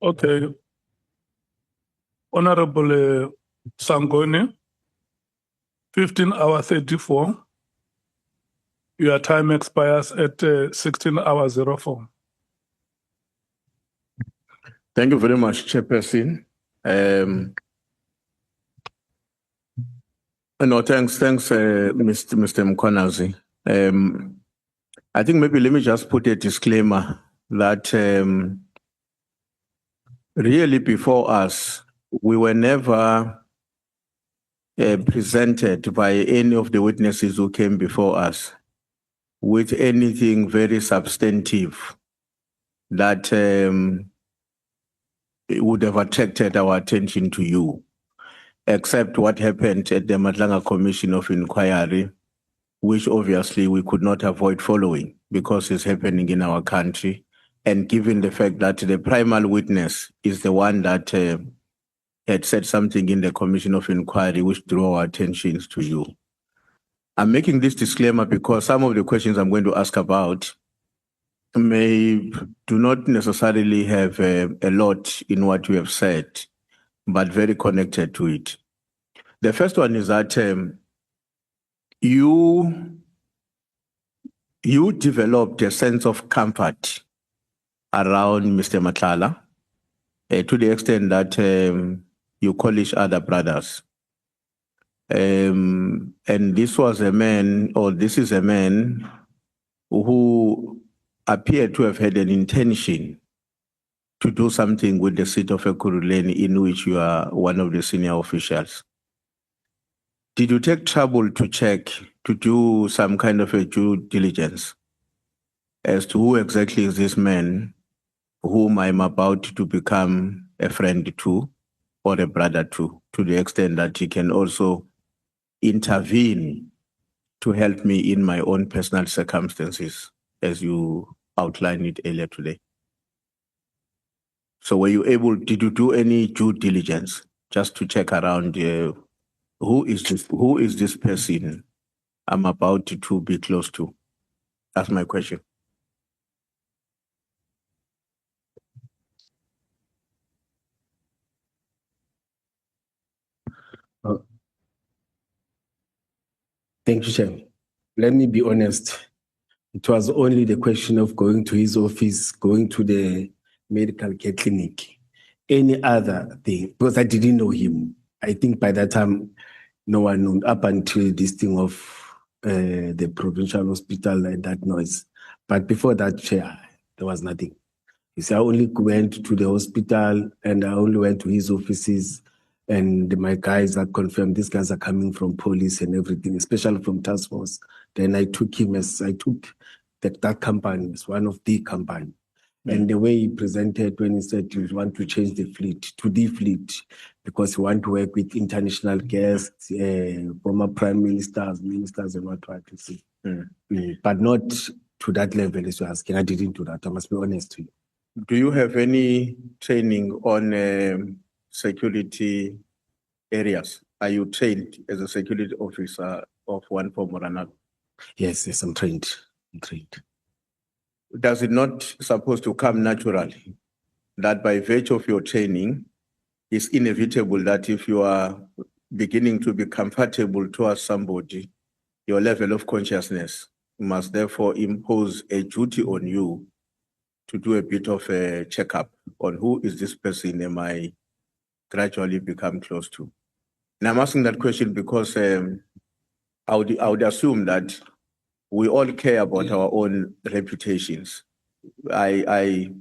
Okay. Honorable Sangoni, 15:34. Your time expires at 16:04. Thank you very much, Chairperson. No, thanks, Mr. Mkhwanazi. I think maybe let me just put a disclaimer that really before us, we were never presented by any of the witnesses who came before us with anything very substantive that it would have attracted our attention to you, except what happened at the Matlanga Commission of Inquiry, which obviously we could not avoid following because it's happening in our country. And given the fact that the primary witness is the one that had said something in the Commission of Inquiry which drew our attentions to you. I'm making this disclaimer because some of the questions I'm going to ask about do not necessarily have a lot in what you have said, but very connected to it. The first one is that you developed a sense of comfort around Mr. Matlala to the extent that you call each other brothers. And this was a man, or this is a man who appeared to have had an intention to do something with the seat of Ekurhuleni, in which you are one of the senior officials. Did you take trouble to check, to do some kind of a due diligence as to who exactly is this man whom I'm about to become a friend to or a brother to the extent that he can also intervene to help me in my own personal circumstances, as you outlined it earlier today? So did you do any due diligence just to check around who is this person I'm about to be close to? That's my question. Thank you, Chair. Let me be honest. It was only the question of going to his office, going to the medical care clinic, any other thing, because I didn't know him. I think by that time, no one knew, up until this thing of the provincial hospital and that noise. But before that, Chair, there was nothing. You see, I only went to the hospital and I only went to his offices, and my guys that confirmed these guys are coming from police and everything, especially from task force. Then I took him that company as one of the company. And the way he presented when he said he want to change the fleet to the fleet because he want to work with international guests, former prime ministers and what you see. But not to that level as you're asking. I didn't do that. I must be honest to you. Do you have any training on security areas? Are you trained as a security officer of one form or another? Yes, I'm trained. Does it not supposed to come naturally that by virtue of your training, it's inevitable that if you are beginning to be comfortable towards somebody, your level of consciousness must therefore impose a duty on you to do a bit of a checkup on who is this person am I gradually become close to? And I'm asking that question because I would assume that we all care about our own reputations. I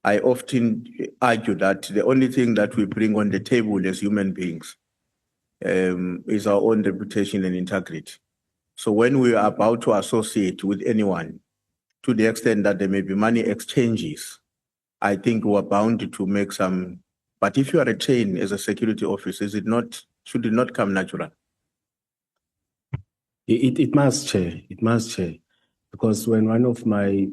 often argue that the only thing that we bring on the table as human beings is our own reputation and integrity. So when we are about to associate with anyone, to the extent that there may be money exchanges, I think we're bound to make some. But if you are trained as a security officer, should it not come natural? It must, Chair. It must, Chair. Because when one of my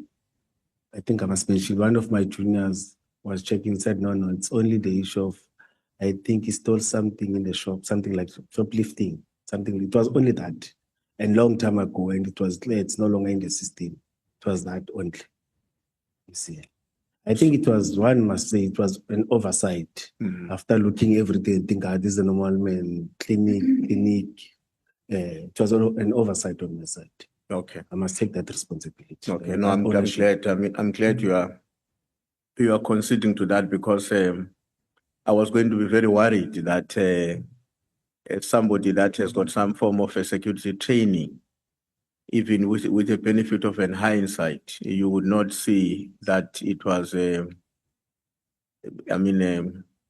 juniors was checking, said, no, it's only the issue of, I think he stole something in the shop, something like shoplifting, something. It was only that. And long time ago, and it was clear it's no longer in the system. It was that only. You see. I think it was, one must say, it was an oversight. After looking everything, I think this is a normal man, clinic. It was an oversight on my side. Okay. I must take that responsibility. Okay. No, I'm glad. I mean, I'm glad you are conceding to that, because I was going to be very worried that somebody that has got some form of a security training, even with the benefit of an hindsight, you would not see that it was a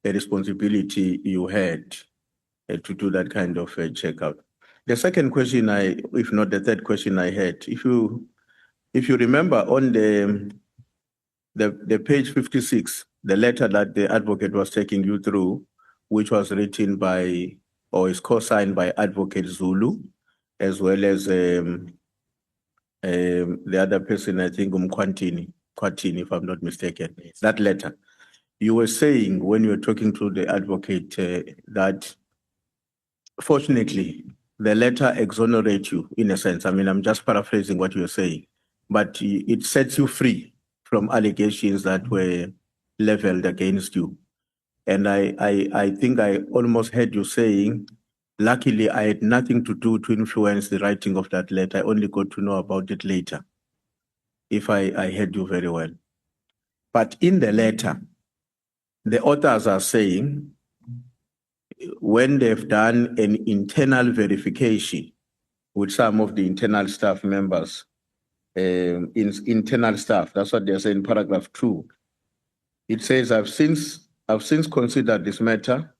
responsibility you had to do that kind of a checkout. The second question, if not the third question I had, if you remember on the page 56, the letter that the advocate was taking you through, which was written by, or is co-signed by Advocate Zulu, as well as the other person, I think Mkhwanazi, if I'm not mistaken, that letter. You were saying when you were talking to the advocate that fortunately the letter exonerates you in a sense. I mean, I'm just paraphrasing what you're saying, but it sets you free from allegations that were leveled against you. And I think I almost heard you saying, luckily I had nothing to do to influence the writing of that letter. I only got to know about it later, if I heard you very well. But in the letter, the authors are saying, when they've done an internal verification with some of the internal staff members, internal staff, that's what they're saying in paragraph 2. It says, I've since considered this matter.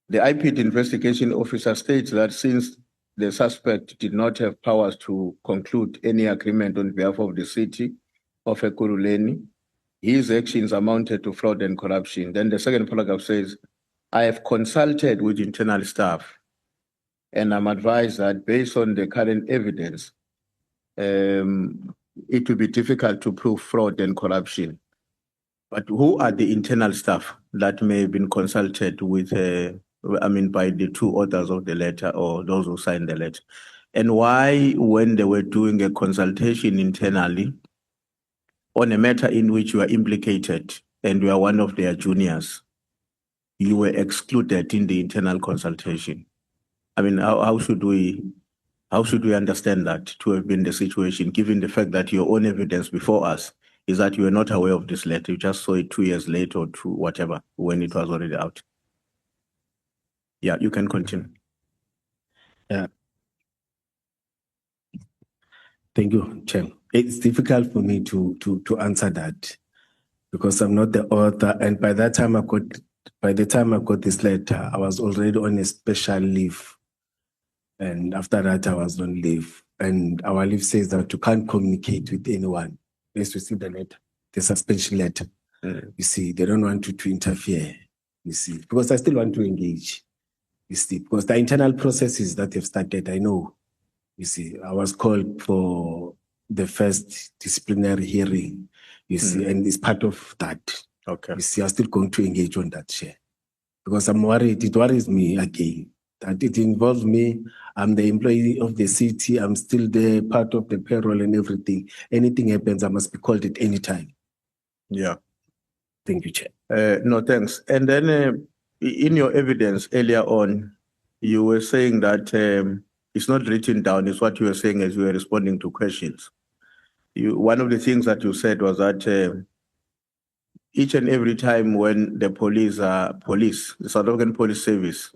The IPD investigation officer states that since the suspect did not have powers to conclude any agreement on behalf of the city of Ekurhuleni, his actions amounted to fraud and corruption. Then the second paragraph says, I have consulted with internal staff, and I'm advised that based on the current evidence, it will be difficult to prove fraud and corruption. But who are the internal staff that may have been consulted with, by the two authors of the letter, or those who signed the letter? And why, when they were doing a consultation internally on a matter in which you are implicated and you are one of their juniors, you were excluded in the internal consultation? I mean, how should we understand that to have been the situation, given the fact that your own evidence before us is that you were not aware of this letter, you just saw it 2 years later or whatever, when it was already out? Yeah, you can continue. Yeah. Thank you, Chair. It's difficult for me to answer that, because I'm not the author, and by the time I got this letter, I was already on a special leave. And after that, I was on leave. And our leave says that you can't communicate with anyone. Let's receive the letter, the suspension letter. You see, they don't want you to interfere, you see, because I still want to engage, you see, because the internal processes that have started, I know, you see, I was called for the first disciplinary hearing, you see, and it's part of that. Okay. You see, I'm still going to engage on that, Chair, because I'm worried, it worries me again, that it involves me. I'm the employee of the city. I'm still there, part of the payroll and everything. Anything happens, I must be called at any time. Yeah. Thank you, Chair. No, thanks. And then in your evidence earlier on, you were saying that it's not written down, it's what you were saying as you were responding to questions. One of the things that you said was that each and every time when the the South African Police Service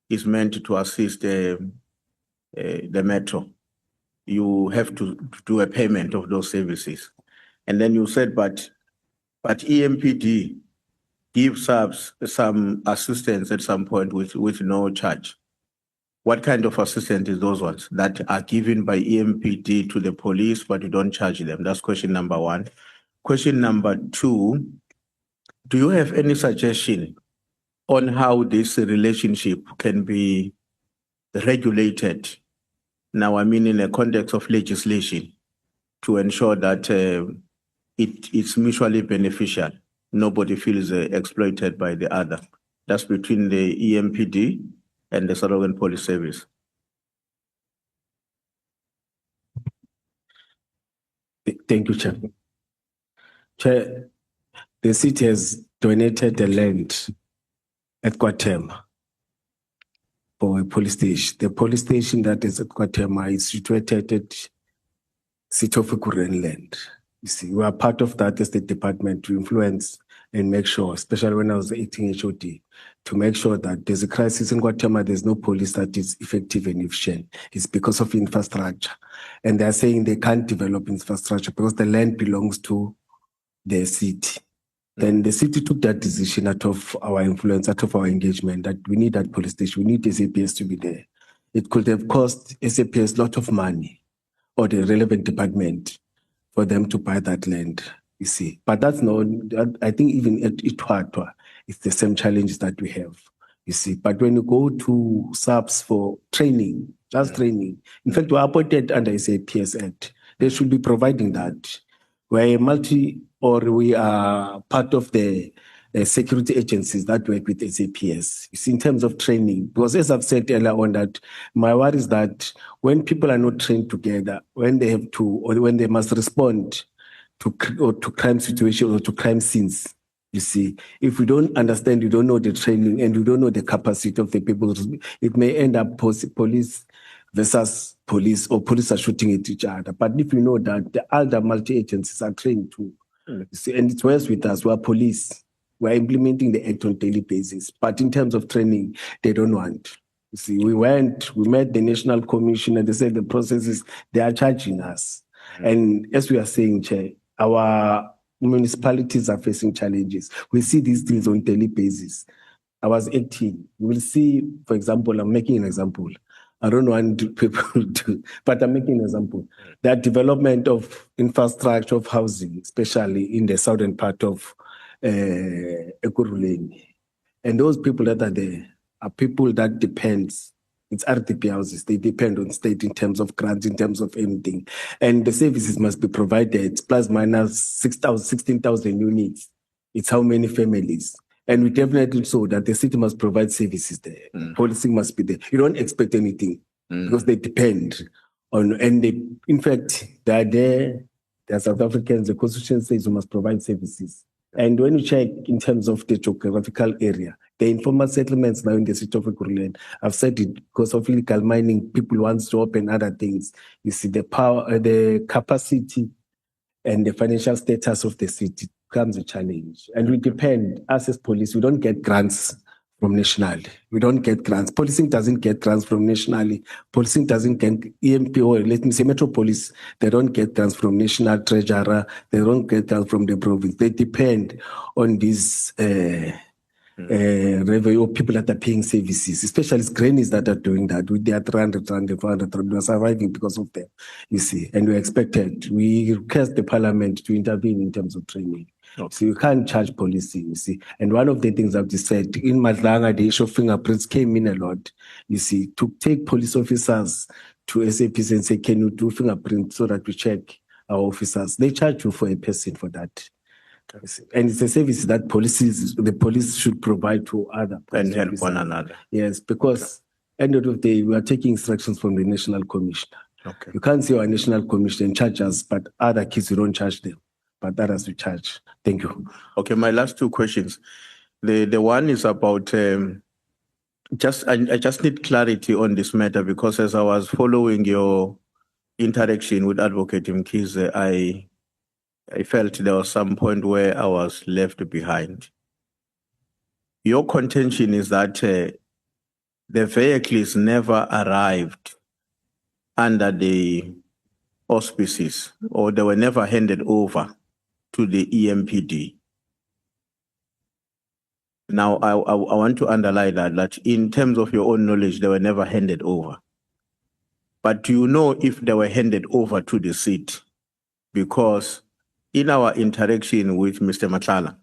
is meant to assist the metro, you have to do a payment of those services. And then you said, but EMPD gives us some assistance at some point with no charge. What kind of assistance is those ones that are given by EMPD to the police, but you don't charge them? That's question number 1. Question number 2, do you have any suggestion on how this relationship can be regulated? Now, I mean, in a context of legislation, to ensure that it's mutually beneficial. Nobody feels exploited by the other. That's between the EMPD and the South African Police Service. Thank you, Chair. Chair, the city has donated the land at Kwatema for a police station. The police station that is at Kwatema is situated at City of Ikuren land. You see, we are part of that as the department to influence and make sure, especially when I was acting HOD, to make sure that there's a crisis in Guatemala, there's no police that is effective and efficient. It's because of infrastructure. And they're saying they can't develop infrastructure because the land belongs to the city. Then the city took that decision out of our influence, out of our engagement, that we need that police station, we need SAPS to be there. It could have cost SAPS a lot of money, or the relevant department, for them to buy that land, you see. But that's not, I think even at Ituatwa, it's the same challenges that we have, you see. But when you go to subs for training, just training, in fact, we're appointed under SAPS Act, they should be providing that. We're we are part of the security agencies that work with SAPS. You see, in terms of training, because as I've said earlier on, that my worry is that when people are not trained together, when they have to, or when they must respond to crime situations or to crime scenes, you see, if we don't understand, you don't know the training and you don't know the capacity of the people, it may end up police versus police, or police are shooting at each other. But if you know that the other multi-agencies are trained too, you see, and it's worse with us, we're police. We're implementing the act on a daily basis. But in terms of training, they don't want. You see, we met the National Commission and they said the processes, they are charging us. And as we are saying, Chair, our municipalities are facing challenges. We see these things on a daily basis. I was 18. We will see, for example, I'm making an example. I don't want people to, but I'm making an example. That development of infrastructure of housing, especially in the southern part of Ekurhuleni. And those people that are there are people that depends, it's RDP houses, they depend on state in terms of grants, in terms of anything. And the services must be provided, plus minus 16,000 units. It's how many families. And we definitely saw that the city must provide services there. Policing must be there. You don't expect anything because they depend on, and they, in fact, they are there. They are South Africans. The Constitution says we must provide services. And when you check in terms of the geographical area, the informal settlements now in the city of Ekurhuleni, I've said it because of illegal mining, people want to open other things. You see, the power, the capacity, and the financial status of the city becomes a challenge. And we depend, us as police, we don't get grants from nationally. We don't get grants. Policing doesn't get grants from nationally. Policing doesn't get EMP, or let me say Metro Police, they don't get grants from national treasurer. They don't get grants from the province. They depend on these revenue, people that are paying services, especially grannies that are doing that with their 300, 400, we are surviving because of them, you see. And we expected, we request the parliament to intervene in terms of training. Okay. So you can't charge policing, you see. And one of the things I've just said, in Madlanga, the issue of fingerprints came in a lot, you see, to take police officers to SAPs and say, can you do fingerprints so that we check our officers? They charge you for a person for that. And it's a service that the police should provide to other and help one another. Yes, because end of the day, we are taking instructions from the National Commissioner. Okay. You can't say our National Commissioner charge us, but other kids, you don't charge them. But others we charge. Thank you. Okay, my last two questions. The one is about I just need clarity on this matter, because as I was following your interaction with Advocate Mkhwanazi, I felt there was some point where I was left behind. Your contention is that the vehicles never arrived under the auspices, or they were never handed over to the EMPD. Now, I want to underline that in terms of your own knowledge, they were never handed over. But do you know if they were handed over to the city? Because in our interaction with Mr. Matlala,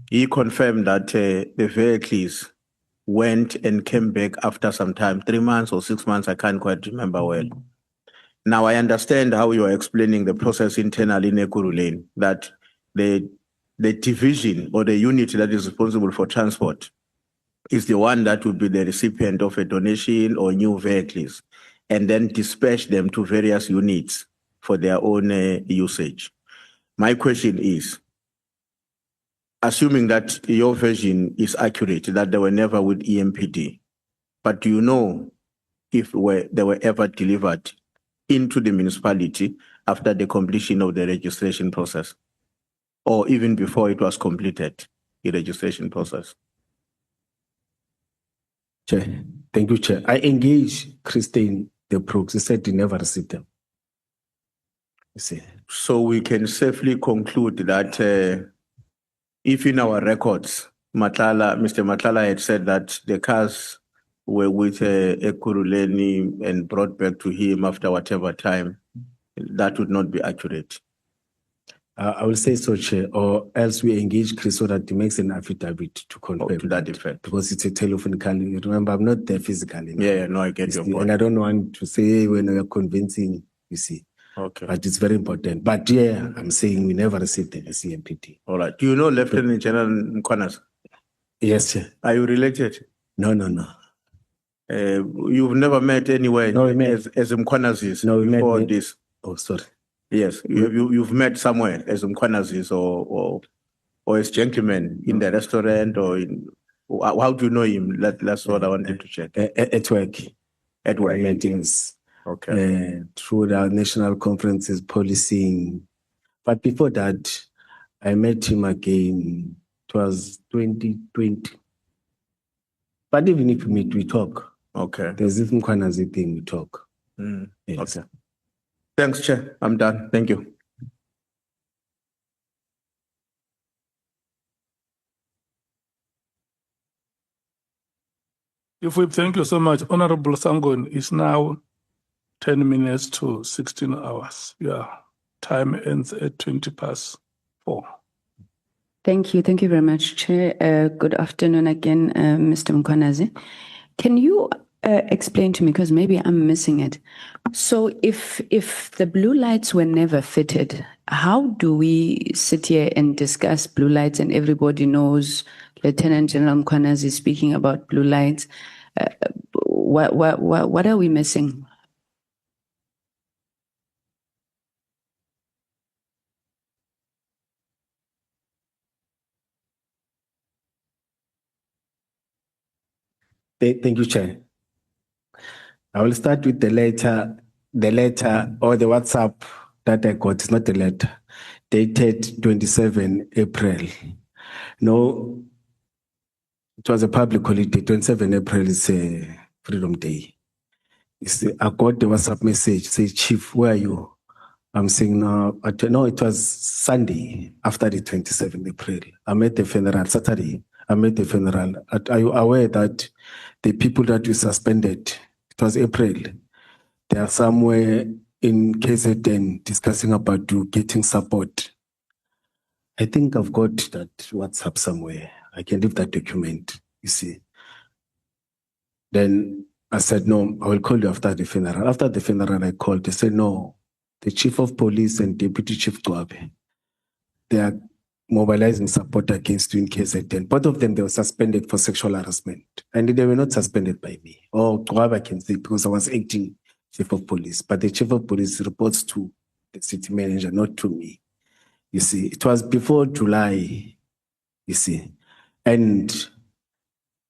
he confirmed that the vehicles went and came back after some time, 3 months or 6 months, I can't quite remember well. Now, I understand how you are explaining the process internally in Ekurhuleni, that the division or the unit that is responsible for transport is the one that would be the recipient of a donation or new vehicles, and then dispatch them to various units for their own usage. My question is, assuming that your version is accurate, that they were never with EMPD, but do you know if they were ever delivered into the municipality after the completion of the registration process, or even before it was completed, the registration process? Chair, thank you, Chair. I engaged Christine, the proxy, said he never received them. You see. So we can safely conclude that if in our records, Mr. Matlala had said that the cars were with Ekurhuleni and brought back to him after whatever time, that would not be accurate. I will say so, Chair, or else we engage Chris so that he makes an affidavit to confirm to that effect. Because it's a telephone call. Remember, I'm not there physically. Yeah, no, I get your point. And I don't want to say when we are convincing, you see. Okay. But it's very important. But yeah, I'm saying we never received the CMPT. All right. Do you know Lieutenant General Mkhwanazi? Yes, Chair. Are you related? No. You've never met anywhere No, we met. as Mkhwanazis No, we before met. this? Oh, sorry. Yes, you've met somewhere as Mkhwanazis or as gentlemen in the restaurant or in, how do you know him? That's what I wanted to check. At work. At work. Meetings. Okay. Through the national conferences, policing. But before that, I met him again. It was 2020. But even if we meet, we talk. Okay. There's this Mkhwanazi thing, we talk. Yes. Okay. Thanks, Chair. I'm done. Thank you. If we thank you so much, Honorable Sangon, is now 10 minutes to 16 hours. Yeah, time ends at 4:20. Thank you. Thank you very much, Chair. Good afternoon again, Mr. Mkhwanazi. Can you explain to me, because maybe I'm missing it. So if the blue lights were never fitted, how do we sit here and discuss blue lights and everybody knows Lieutenant General Mkhwanazi is speaking about blue lights? What are we missing? Thank you, Chair. I will start with the letter or the WhatsApp that I got. It's not a letter, dated 27 April. No, it was a public holiday. 27 April is a Freedom Day. I got the WhatsApp message, say, Chief, where are you? I'm saying, no, it was Sunday after the 27th April. I'm at the funeral, Saturday. I'm at the funeral. Are you aware that the people that we suspended, it was April, they are somewhere in KZN discussing about you getting support? I think I've got that WhatsApp somewhere. I can leave that document, you see. Then I said, no, I will call you after the funeral. After the funeral, I called. They said, no, the Chief of Police and Deputy Chief Gwabe, they are mobilizing support against you in KZN. Both of them, they were suspended for sexual harassment. And they were not suspended by me. Or Gwabe, I can say, because I was acting Chief of Police. But the Chief of Police reports to the city manager, not to me. You see, it was before July, you see. And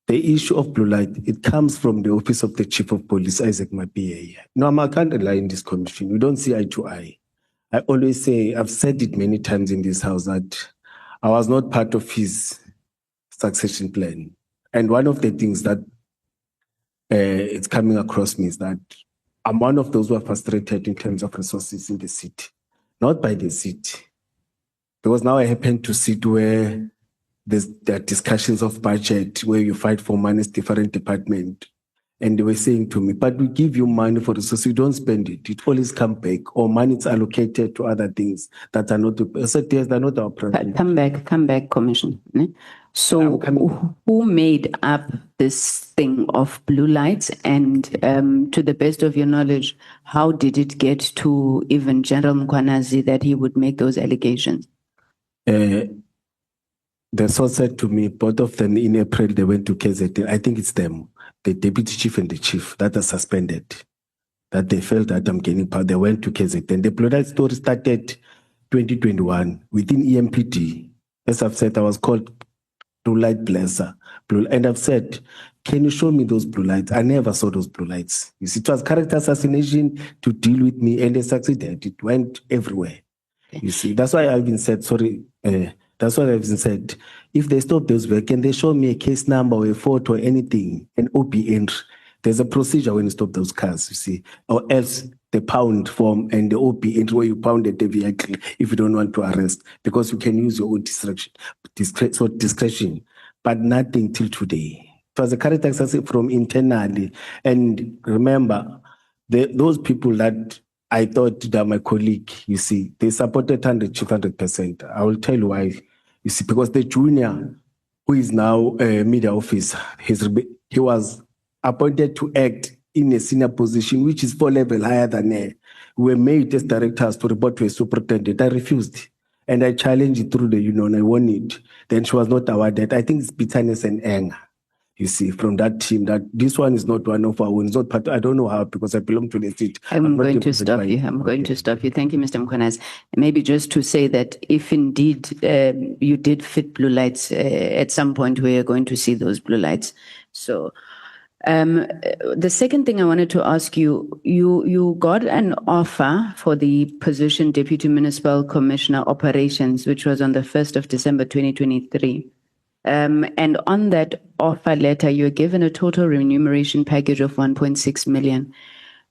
the issue of blue light, it comes from the office of the Chief of Police, Isaac Mapia. No, I can't rely in this commission. We don't see eye to eye. I always say, I've said it many times in this house, that I was not part of his succession plan. And one of the things that it's coming across me is that I'm one of those who are frustrated in terms of resources in the city, not by the city. Because now I happen to sit where there are discussions of budget, where you fight for money, different department. And they were saying to me, but we give you money for resources, you don't spend it. It always comes back, or money is allocated to other things that are not, they're not our priority. Come back, Commissioner. So who made up this thing of blue lights? And to the best of your knowledge, how did it get to even General Mkhwanazi that he would make those allegations? The source said to me, both of them in April, they went to KZN. I think it's them, the deputy chief and the chief, that are suspended, that they felt that I'm getting power. They went to KZN. The blue light story started 2021 within EMPD. As I've said, I was called blue light blesser. And I've said, can you show me those blue lights? I never saw those blue lights. You see, it was character assassination to deal with me, and they succeeded. It went everywhere. You see, that's why I've been said, that's what I've been said. If they stop those work, can they show me a case number or a photo or anything, an OP entry? There's a procedure when you stop those cars, you see, or else the pound form and the OP entry where you pounded the vehicle if you don't want to arrest, because you can use your own discretion, but nothing till today. It was a character assassination from internally. And remember, those people that I thought that my colleague, you see, they supported 200%. I will tell you why. You see, because the junior, who is now media officer, he was appointed to act in a senior position, which is 4 levels higher than her. We were made as directors to report to a superintendent. I refused. And I challenged it through the union. I won it. Then she was not awarded. I think it's bitterness and anger. You see, from that team, that this one is not one of our own. It's not part. I don't know how, because I belong to the state. I'm going to stop you. I'm going to stop you. Thank you, Mr. Mkhwanazi. Maybe just to say that if indeed you did fit blue lights, at some point we are going to see those blue lights. So the second thing I wanted to ask you, you got an offer for the position Deputy Municipal Commissioner Operations, which was on the 1st of December 2023. And on that offer letter, you're given a total remuneration package of 1.6 million.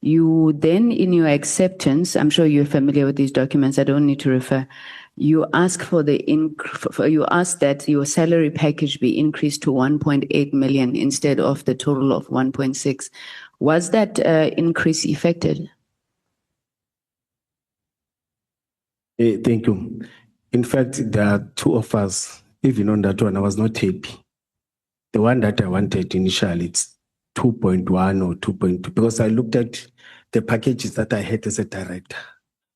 You then, in your acceptance, I'm sure you're familiar with these documents, I don't need to refer. You ask you ask that your salary package be increased to 1.8 million instead of the total of 1.6. Was that increase effected? Thank you. In fact, there are 2 offers. Even on that one, I was not happy. The one that I wanted initially, it's 2.1 or 2.2, because I looked at the packages that I had as a director.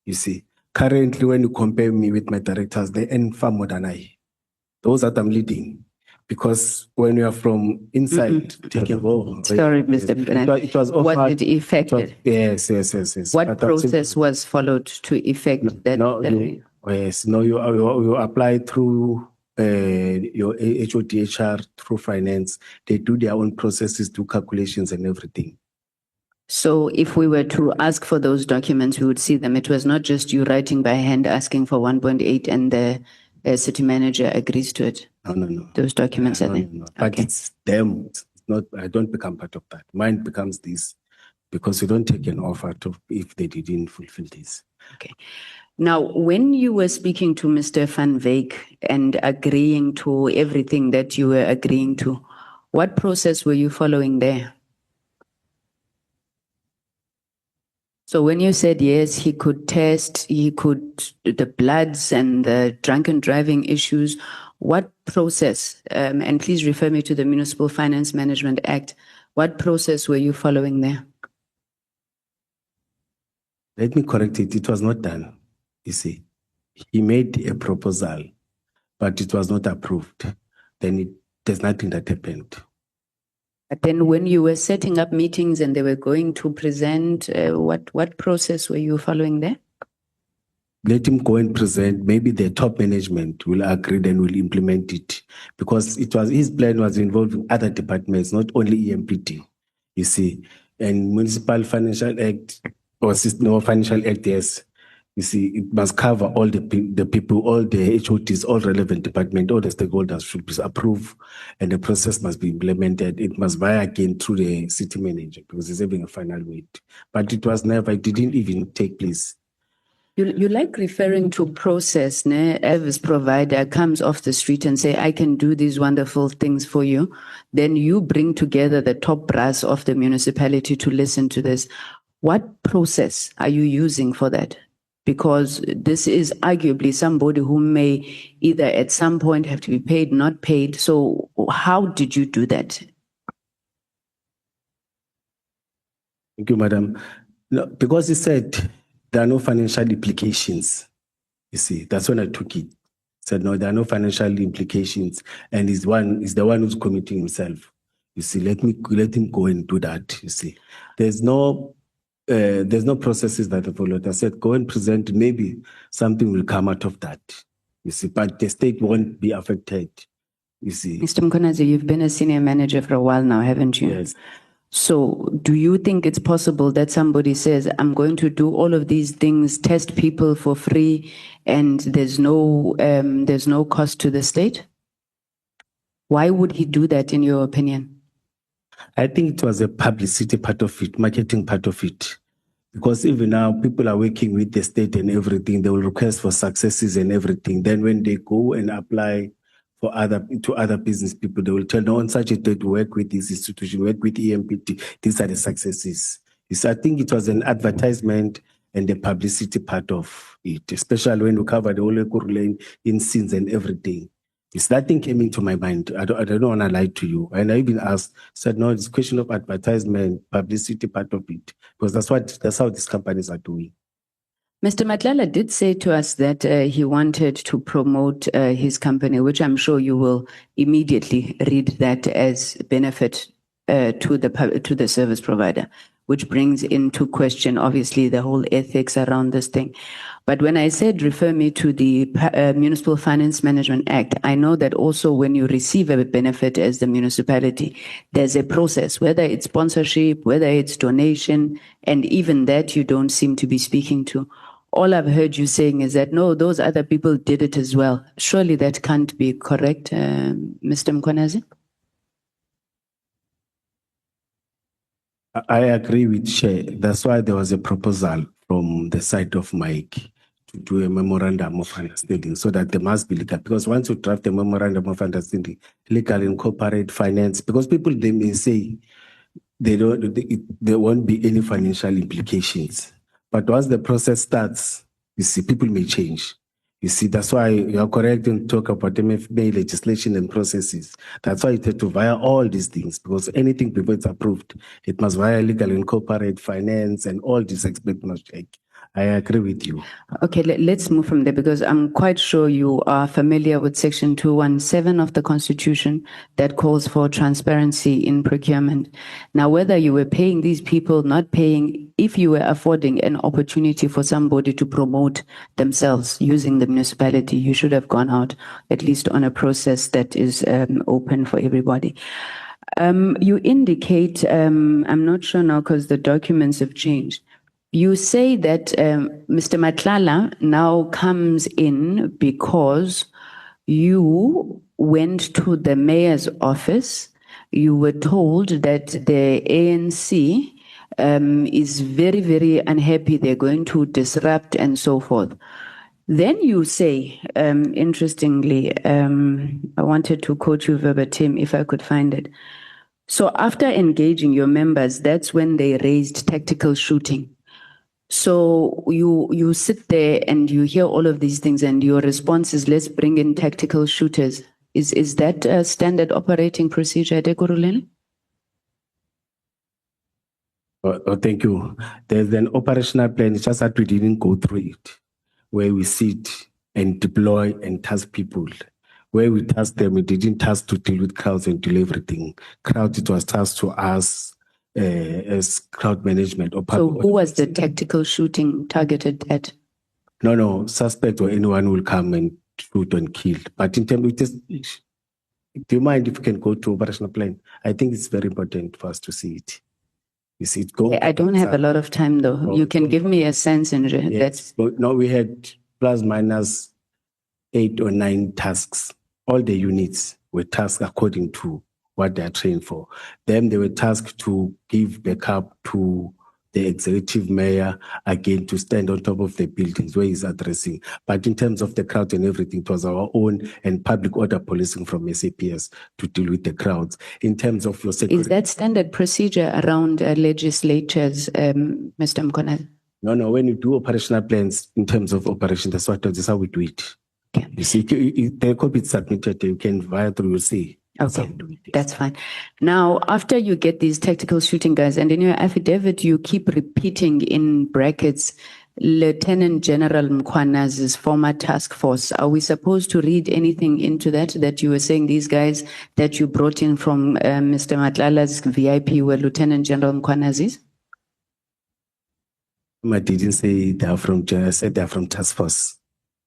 You see, currently, when you compare me with my directors, they earn far more than I. Those that I'm leading. Because when you are from inside, taking over. Sorry, Mr. Mkhwanazi. It was offered. Was it effected? Yes. What But process was followed to effect that? You apply through your HODHR, through finance. They do their own processes, do calculations and everything. So if we were to ask for those documents, we would see them. It was not just you writing by hand asking for 1.8 and the city manager agrees to it. No. Those documents are there. No. But it's them. It's not. I don't become part of that. Mine becomes this, because you don't take an offer if they didn't fulfill this. Okay. Now, when you were speaking to Mr. Van Wyk and agreeing to everything that you were agreeing to, what process were you following there? So when you said yes, he could test, the bloods and the drunken driving issues, what process, and please refer me to the Municipal Finance Management Act, what process were you following there? Let me correct it. It was not done. You see, he made a proposal, but it was not approved. Then there's nothing that happened. But then when you were setting up meetings and they were going to present, what process were you following there? Let him go and present. Maybe the top management will agree and will implement it, because his plan was involving other departments, not only EMPD. You see, and Municipal Financial Act or Financial Act, yes. You see, it must cover all the people, all the HOTs, all relevant departments, all the stakeholders should be approved, and the process must be implemented. It must via again through the city manager, because he's having a final weight. But it didn't even take place. You like referring to process, ne? Service provider comes off the street and say, I can do these wonderful things for you. Then you bring together the top brass of the municipality to listen to this. What process are you using for that? Because this is arguably somebody who may either at some point have to be paid, not paid. So how did you do that? Thank you, madam. No, because he said there are no financial implications. You see, that's when I took it. Said no, there are no financial implications, and he's the one who's committing himself. You see, let him go and do that. You see, there's no processes that are followed. I said, go and present, maybe something will come out of that. You see, but the state won't be affected. You see, Mr. Mkhwanazi, you've been a senior manager for a while now, haven't you? yes. So do you think it's possible that somebody says, I'm going to do all of these things, test people for free, and there's no cost to the state? Why would he do that, in your opinion? I think it was a publicity part of it, marketing part of it. Because even now, people are working with the state and everything. They will request for successes and everything. Then when they go and apply for other business people, they will tell, no, on such a date, work with this institution, work with EMPT. These are the successes. So I think it was an advertisement and the publicity part of it, especially when we covered the whole Ekuru Lane in scenes and everything. It's that thing came into my mind. I don't want to lie to you. And I even asked, said, no, it's a question of advertisement, publicity part of it, because that's how these companies are doing. Mr. Matlala did say to us that he wanted to promote his company, which I'm sure you will immediately read that as benefit to the service provider, which brings into question, obviously, the whole ethics around this thing. But when I said refer me to the Municipal Finance Management Act, I know that also when you receive a benefit as the municipality, there's a process, whether it's sponsorship, whether it's donation, and even that you don't seem to be speaking to. All I've heard you saying is that, no, those other people did it as well. Surely that can't be correct, Mr. Mkhwanazi? I agree with Chair. That's why there was a proposal from the side of Mike to do a memorandum of understanding so that there must be legal. Because once you draft a memorandum of understanding, legal and corporate finance, because people, they may say there won't be any financial implications. But once the process starts, you see, people may change. You see, that's why you are correct in talk about MFB legislation and processes. That's why it had to via all these things, because anything before it's approved, it must via legal and corporate finance and all these aspects must check. I agree with you. Okay, let's move from there, because I'm quite sure you are familiar with Section 217 of the Constitution that calls for transparency in procurement. Now, whether you were paying these people, not paying, if you were affording an opportunity for somebody to promote themselves using the municipality, you should have gone out at least on a process that is open for everybody. You indicate, I'm not sure now because the documents have changed. You say that Mr. Matlala now comes in because you went to the mayor's office. You were told that the ANC is very, very unhappy. They're going to disrupt and so forth. Then you say, interestingly, I wanted to quote you verbatim if I could find it. So after engaging your members, that's when they raised tactical shooting. So you sit there and you hear all of these things and your response is, let's bring in tactical shooters. Is that a standard operating procedure at Ekuru Lane? Oh, thank you. There's an operational plan, it's just that we didn't go through it, where we sit and deploy and task people. Where we task them, we didn't task to deal with crowds and do everything. Crowd, it was tasked to us as crowd management. So who was the tactical shooting targeted at? No, suspect or anyone will come and shoot and kill. But in terms of this, do you mind if we can go to operational plan? I think it's very important for us to see it. You see it go. I don't have a lot of time though. Oh, you can give me a sense in yes. But no, we had plus minus 8 or 9 tasks. All the units were tasked according to what they are trained for. Then they were tasked to give backup to the executive mayor, again, to stand on top of the buildings where he's addressing. But in terms of the crowd and everything, it was our own and public order policing from SAPS to deal with the crowds. In terms of your security. Is that standard procedure around legislatures, Mr. Mkhwanazi? No, when you do operational plans in terms of operation, that's how we do it. Okay. You see, the copy is submitted, you can via through, you'll see. Okay, that's fine. Now, after you get these tactical shooting guys, and in your affidavit, you keep repeating in brackets, Lieutenant General Mkhwanazi's former task force. Are we supposed to read anything into that you were saying these guys that you brought in from Mr. Matlala's VIP were Lieutenant General Mkhwanazi's? I didn't say they are from, I said they are from task force.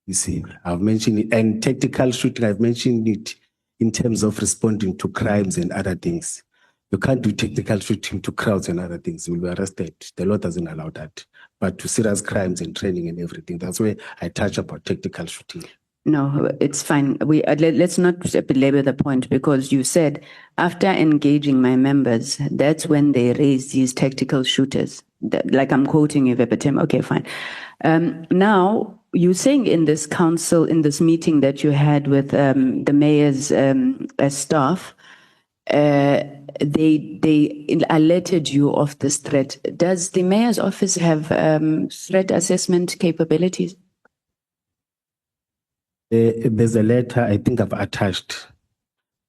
You see, I've mentioned it, and tactical shooting, I've mentioned it in terms of responding to crimes and other things. You can't do tactical shooting to crowds and other things. You will be arrested. The law doesn't allow that. But to serious crimes and training and everything, that's where I touch about tactical shooting. No, it's fine. Let's not belabor the point, because you said after engaging my members, that's when they raised these tactical shooters. Like I'm quoting you verbatim. Okay, fine. Now you're saying in this council, in this meeting that you had with the mayor's staff, they alerted you of this threat. Does the mayor's office have threat assessment capabilities? There's a letter I think I've attached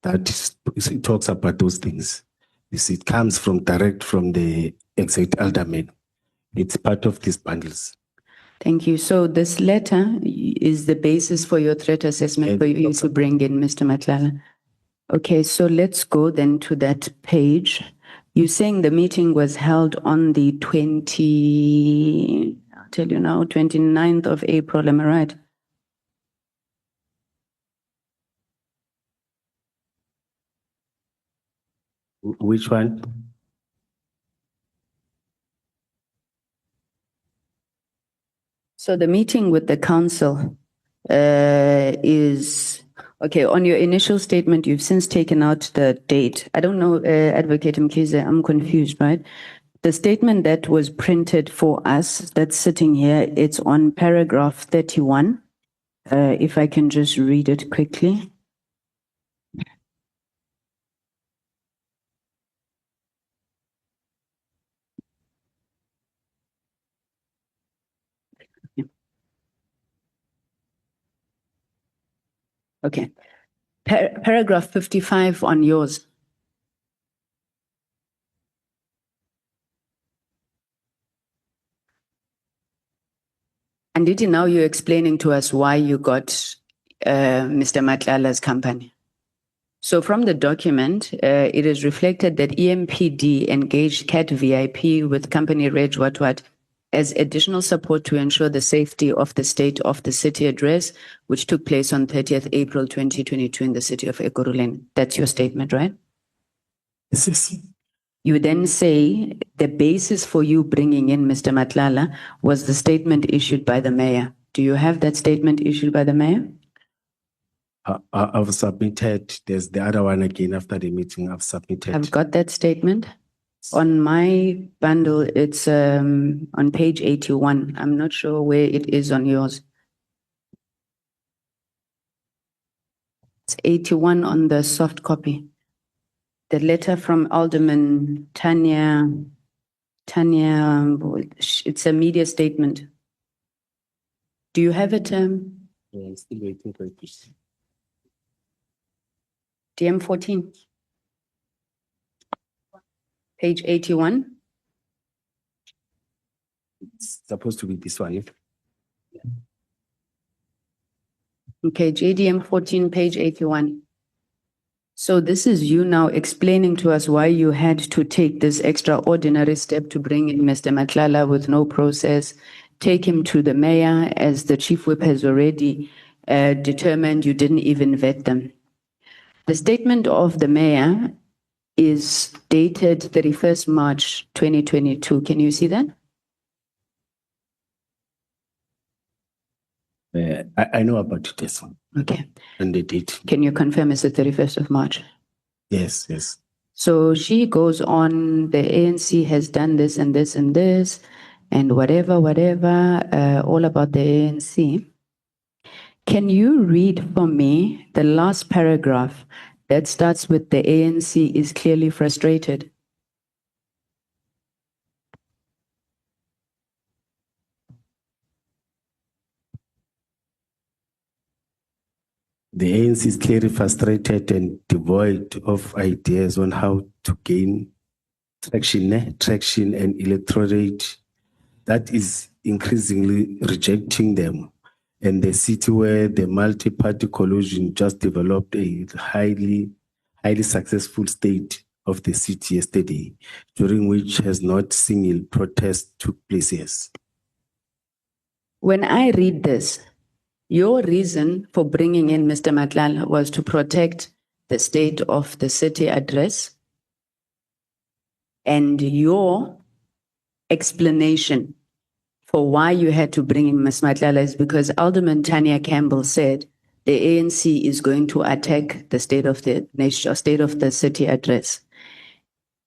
that it talks about those things. You see, it comes direct from the exec alderman. It's part of these bundles. Thank you. So this letter is the basis for your threat assessment for you to bring in, Mr. Matlala. Okay, so let's go then to that page. You're saying the meeting was held on the 29th of April, am I right? Which one? So the meeting with the council is, okay, on your initial statement, you've since taken out the date. I don't know, Advocate Mkhize, I'm confused, right? The statement that was printed for us, that's sitting here, it's on paragraph 31. If I can just read it quickly. Okay. Paragraph 55 on yours. And did you now you're explaining to us why you got Mr. Matlala's company? So from the document, it is reflected that EMPD engaged CAT VIP with company Reg What as additional support to ensure the safety of the state of the city address, which took place on 30th April 2022 in the city of Ekurhuleni. That's your statement, right? Yes. You then say the basis for you bringing in Mr. Matlala was the statement issued by the mayor. Do you have that statement issued by the mayor? I've submitted. There's the other one again after the meeting. I've submitted. I've got that statement. On my bundle, it's on page 81. I'm not sure where it is on yours. It's 81 on the soft copy. The letter from Alderman Tanya, it's a media statement. Do you have it? Yeah, I'm still waiting for it. DM 14. Page 81. It's supposed to be this one. Okay, JDM 14, page 81. So this is you now explaining to us why you had to take this extraordinary step to bring in Mr. Matlala with no process, take him to the mayor, as the chief whip has already determined you didn't even vet them. The statement of the mayor is dated 31st March 2022. Can you see that? I know about it, yes. Okay. And the date. Can you confirm it's the 31st of March? Yes, yes. So she goes on, the ANC has done this and this and this, and whatever, all about the ANC. Can you read for me the last paragraph that starts with the ANC is clearly frustrated? The ANC is clearly frustrated and devoid of ideas on how to gain traction and electorate that is increasingly rejecting them. And the city where the multi-party coalition just developed a highly successful state of the city yesterday, during which has not single protest took place. Yes. When I read this, Your reason for bringing in Mr. Matlala was to protect the state of the city address. And your explanation for why you had to bring in Ms. Matlala is because Alderman Tanya Campbell said the ANC is going to attack the state of the nation, state of the city address.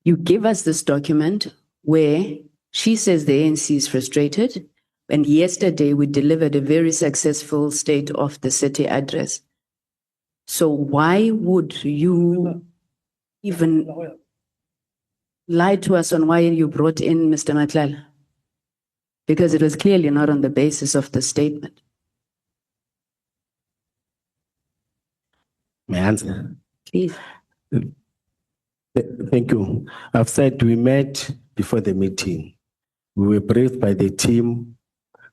You give us this document where she says the ANC is frustrated, and yesterday we delivered a very successful state of the city address. So why would you even lie to us on why you brought in Mr. Matlala? Because it was clearly not on the basis of the statement. May I answer? Please. Thank you. I've said we met before the meeting. We were briefed by the team.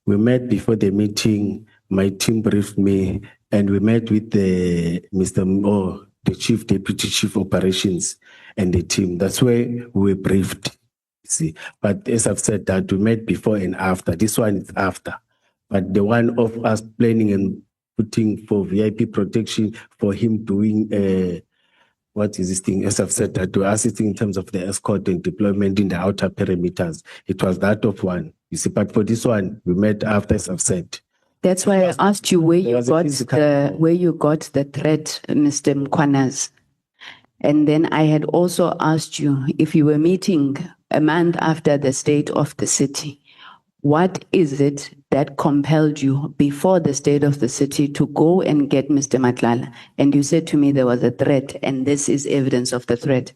We met before the meeting. My team briefed me, and we met with the the chief deputy chief operations and the team. That's where we were briefed. See, but as I've said that we met before and after. This one is after, but the one of us planning and putting for VIP protection for him doing what is this thing? As I've said that we are sitting in terms of the escort and deployment in the outer perimeters. It was that of one. You see, but for this one, we met after, as I've said. That's why I asked you where you got the threat, Mr. Mkhwanazi. And then I had also asked you if you were meeting a month after the state of the city. What is it that compelled you before the state of the city to go and get Mr. Matlala? And you said to me there was a threat, and this is evidence of the threat.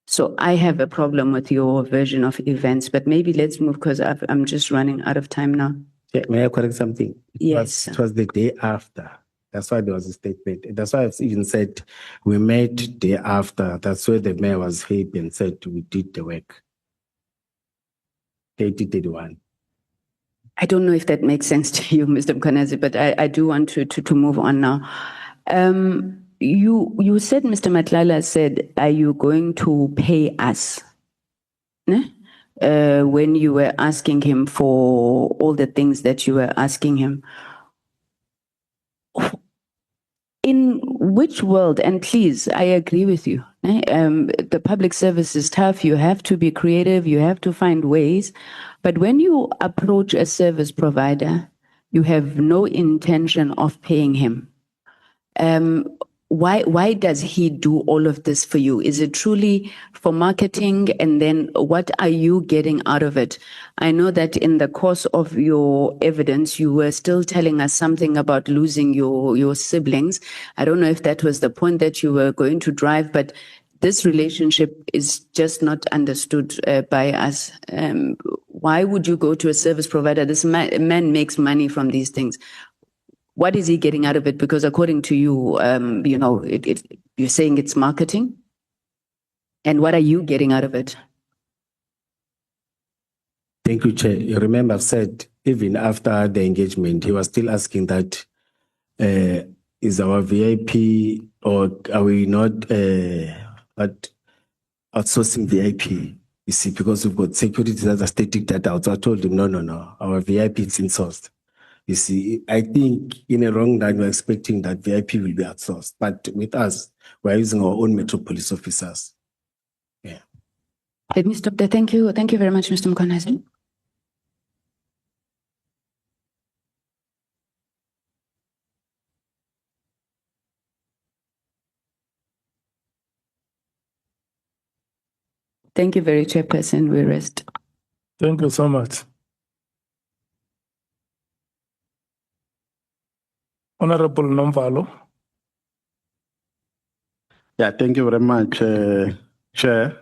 So I have a problem with your version of events, but maybe let's move because I'm just running out of time now. Yeah, may I correct something? Yes. It was the day after. That's why there was a statement. That's why I've even said we met day after. That's where the mayor was happy and said we did the work. 2031. I don't know if that makes sense to you, Mr. Mkhwanazi, but I do want to move on now. You said, Mr. Matlala said, are you going to pay us? When you were asking him for all the things that you were asking him. In which world, and please, I agree with you, the public service is tough, you have to be creative, you have to find ways, but when you approach a service provider, you have no intention of paying him. Why does he do all of this for you? Is it truly for marketing? And then what are you getting out of it? I know that in the course of your evidence, you were still telling us something about losing your siblings. I don't know if that was the point that you were going to drive, but this relationship is just not understood by us. Why would you go to a service provider? This man makes money from these things. What is he getting out of it? Because according to you, you're saying it's marketing. And what are you getting out of it? Thank you, Chair. You remember I've said, even after the engagement, he was still asking that, is our VIP or are we not outsourcing VIP? You see, because we've got security that are stating that out. So I told him, no, our VIP is insourced. You see, I think in a wrong line, we're expecting that VIP will be outsourced. But with us, we're using our own Metro Police officers. Yeah. Let me stop there. Thank you. Thank you very much, Mr. Mkhwanazi. Thank you very Chairperson. We rest. Thank you so much. Honorable Nomvalo. Yeah, thank you very much, Chair.